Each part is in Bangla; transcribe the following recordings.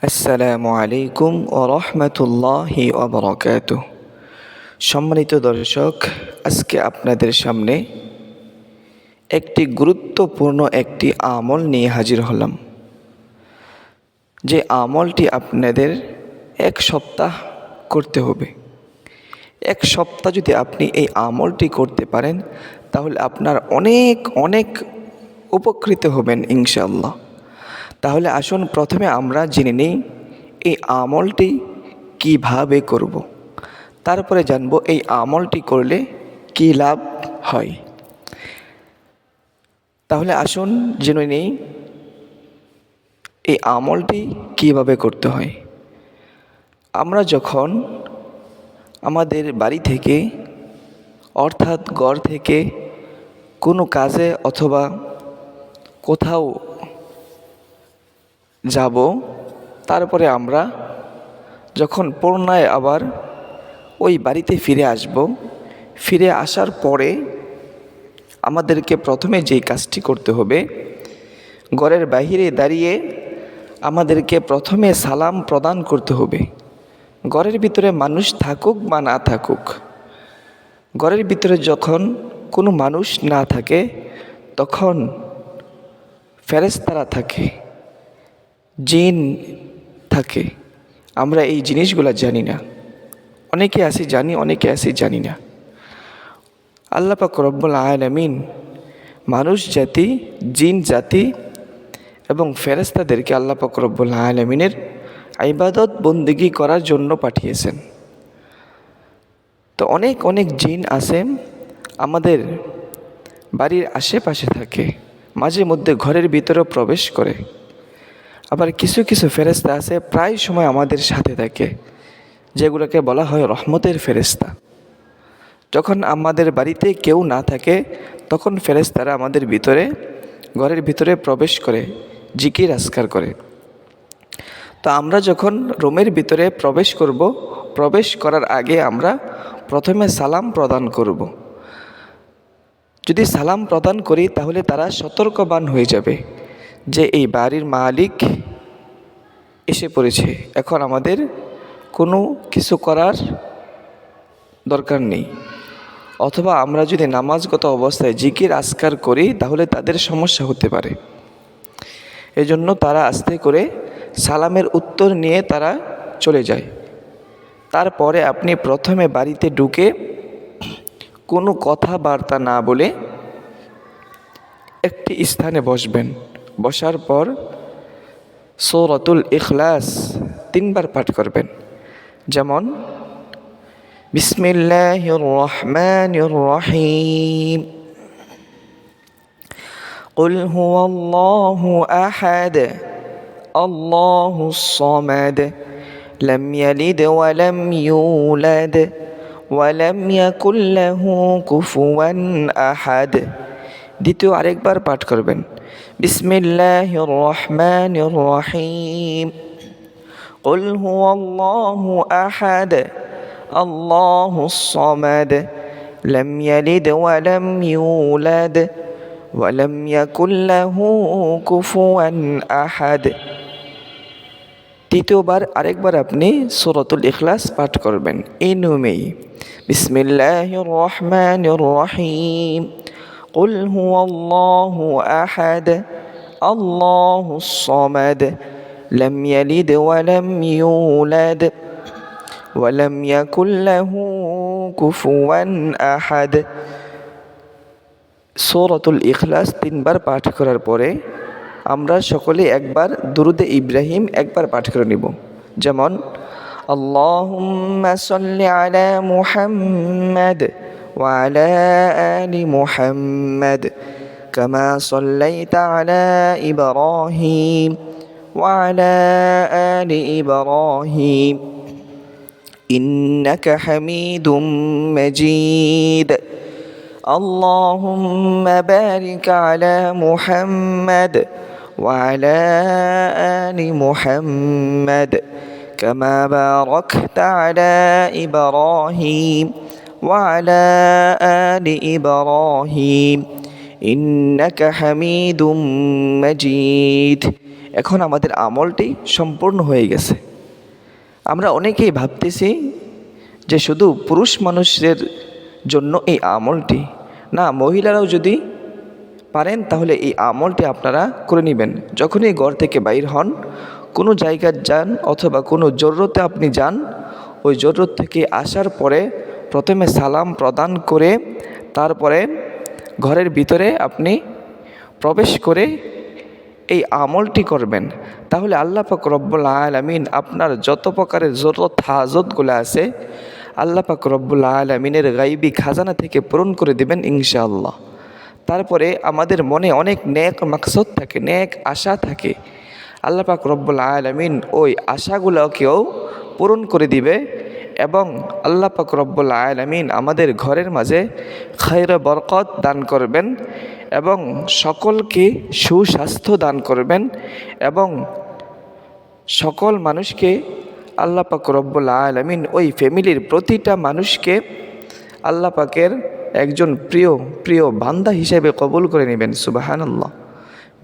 আসসালামু আলাইকুম ওয়া রাহমাতুল্লাহি ওয়া বারাকাতুহু। সম্মানিত দর্শক, আজকে আপনাদের সামনে একটি গুরুত্বপূর্ণ আমল নিয়ে হাজির হলাম। যে আমলটি আপনাদের 1 সপ্তাহ করতে হবে। 1 সপ্তাহ যদি আপনি এই আমলটি করতে পারেন তাহলে আপনার অনেক উপকৃত হবেন ইনশাআল্লাহ। তাহলে আসুন প্রথমে আমরা জেনে নিই এই আমলটি কিভাবে করব। তারপরে জানব এই আমলটি করলে কি লাভ হয়। তাহলে আসুন জেনে নিই এই আমলটি কিভাবে করতে হয়। আমরা যখন আমাদের বাড়ি থেকে অর্থাৎ ঘর থেকে কোনো কাজে অথবা কোথাও যাব, তারপরে আমরা যখন পুনরায় আবার ওই বাড়িতে ফিরে আসব, ফিরে আসার পরে আমাদেরকে প্রথমে যেই কাজটি করতে হবে, ঘরের বাইরে দাঁড়িয়ে আমাদেরকে প্রথমে সালাম প্রদান করতে হবে। ঘরের ভিতরে মানুষ থাকুক বা না থাকুক, ঘরের ভিতরে যখন কোনো মানুষ না থাকে তখন ফেরেশতারা থাকে, জিন থাকে। আমরা এই জিনিসগুলো জানি না। অনেকে আছে জানি, অনেকে আছে জানি না। আল্লাহ পাক রব্বুল আলামিন মানুষ জাতি, জিন জাতি এবং ফেরেশতাদেরকে আল্লাহ পাক রব্বুল আলামিনের ইবাদত বন্দেগী করার জন্য পাঠিয়েছেন। তো অনেক জিন আছে আমাদের বাড়ির আশেপাশে থাকে, মাঝে মধ্যে ঘরের ভিতরেও প্রবেশ করে। আবার কিছু ফেরেশতা আছে প্রায় সময় আমাদের সাথে থাকে, যেগুলোকে বলা হয় রহমতের ফেরেশতা। যখন আমাদের বাড়িতে কেউ না থাকে তখন ফেরেশতারা আমাদের ঘরের ভিতরে প্রবেশ করে, জিকির আজকার করে। তো আমরা যখন রুমের ভিতরে প্রবেশ করব, প্রবেশ করার আগে আমরা প্রথমে সালাম প্রদান করব। যদি সালাম প্রদান করি তাহলে তারা সতর্কবান হয়ে যাবে যে এই বাড়ির মালিক এসে পড়েছে, এখন আমাদের কোনো কিছু করার দরকার নেই। অথবা আমরা যদি নামাজগত অবস্থায় জিকির আজকার করি তাহলে তাদের সমস্যা হতে পারে। এজন্য তারা আস্তে করে সালামের উত্তর নিয়ে তারা চলে যায়। তারপরে আপনি প্রথমে বাড়িতে ঢুকে কোনো কথাবার্তা না বলে একটি স্থানে বসবেন। বসার পর সূরাতুল ইখলাস 3 বার পাঠ করবেন। যেমন বিসমিল্লাহির রহমানির রহিম, কুল হুয়াল্লাহু আহাদ, আল্লাহুস সামাদ, লাম ইয়ালিদ ওয়া লাম ইউলাদ ওয়া লাম ইয়াকুল লাহু কুফুয়ান আহাদ। দ্বিতীয় আরেকবার পাঠ করবেন। বিসমিল্লাহির রহমানির রহিম, কুল হুয়াল্লাহু আহাদ, আল্লাহুস সামাদ, লাম ইয়ালিদ ওয়া লাম ইউলাদ ওয়া লাম ইয়াকুল লাহু কুফুয়ান আহাদ। তৃতীয়বার আরেকবার আপনি সূরাতুল ইখলাস পাঠ করবেন এই নিয়মেই। বিসমিল্লাহির রহমানির রহিম, কুল হুয়াল্লাহু আহাদ, আল্লাহুস সামাদ, লাম ইয়ালিদ ওয়া লাম ইউলাদ ওয়া লাম ইয়াকুল লাহু কুফুয়ান আহাদ। সূরাতুল ইখলাস 3 বার পাঠ করার পরে আমরা সকলে একবার দুরুদে ইব্রাহিম একবার পাঠ করে নিব। যেমন আল্লাহুম্মা সাল্লি আলা মুহাম্মাদ ওয়া আলা আলি মুহাম্মাদ কামা সাল্লাইতা আলা ইব্রাহিম ওয়া আলা আলি ইব্রাহিম ইন্নাকা হামিদুম মাজিদ। اللهم بارك على محمد وعلى آل محمد كما باركت على إبراهيم وعلى آل إبراهيم إنك حميد مجيد। এখন আমাদের আমলটি সম্পূর্ণ হয়ে গেছে। আমরা অনেকেই ভাবতেছি যে শুধু পুরুষ মানুষদের জন্য এই আমলটি, না, মহিলারাও যদি পারেন তাহলে এই আমলটি আপনারা করে নেবেন। যখনই ঘর থেকে বাইর হন, কোনো জায়গায় যান অথবা কোনো জরুরতে আপনি যান, ওই জরুরত থেকে আসার পরে প্রথমে সালাম প্রদান করে তারপরে ঘরের ভিতরে আপনি প্রবেশ করে এই আমলটি করবেন। তাহলে আল্লাহ পাক রব্বুল আলামিন আপনার যত প্রকারের জরুরত হাজতগুলো আছে আল্লাহ পাক রব্বুল আলামিনের গাইবি খাজানা থেকে পূরণ করে দেবেন ইনশাআল্লাহ। তারপরে আমাদের মনে অনেক নেক মাকসদ থাকে, নেক আশা থাকে, আল্লাহ পাক রব্বুল আলামিন ওই আশাগুলোকেও পূরণ করে দিবে এবং আল্লাহ পাক রব্বুল আলামিন আমাদের ঘরের মাঝে খায়র বরকত দান করবেন এবং সকলকে সুস্বাস্থ্য দান করবেন এবং সকল মানুষকে আল্লাহ পাক রব্বুল আলামিন ওই ফ্যামিলির প্রতিটা মানুষকে আল্লাহ পাকের একজন প্রিয় বান্দা হিসেবে কবুল করে নেবেন। সুবহানাল্লাহ।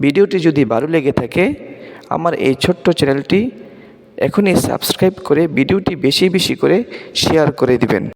ভিডিওটি যদি ভালো লেগে থাকে আমার এই ছোট্ট চ্যানেলটি এখনই সাবস্ক্রাইব করে ভিডিওটি বেশি বেশি করে শেয়ার করে দিবেন।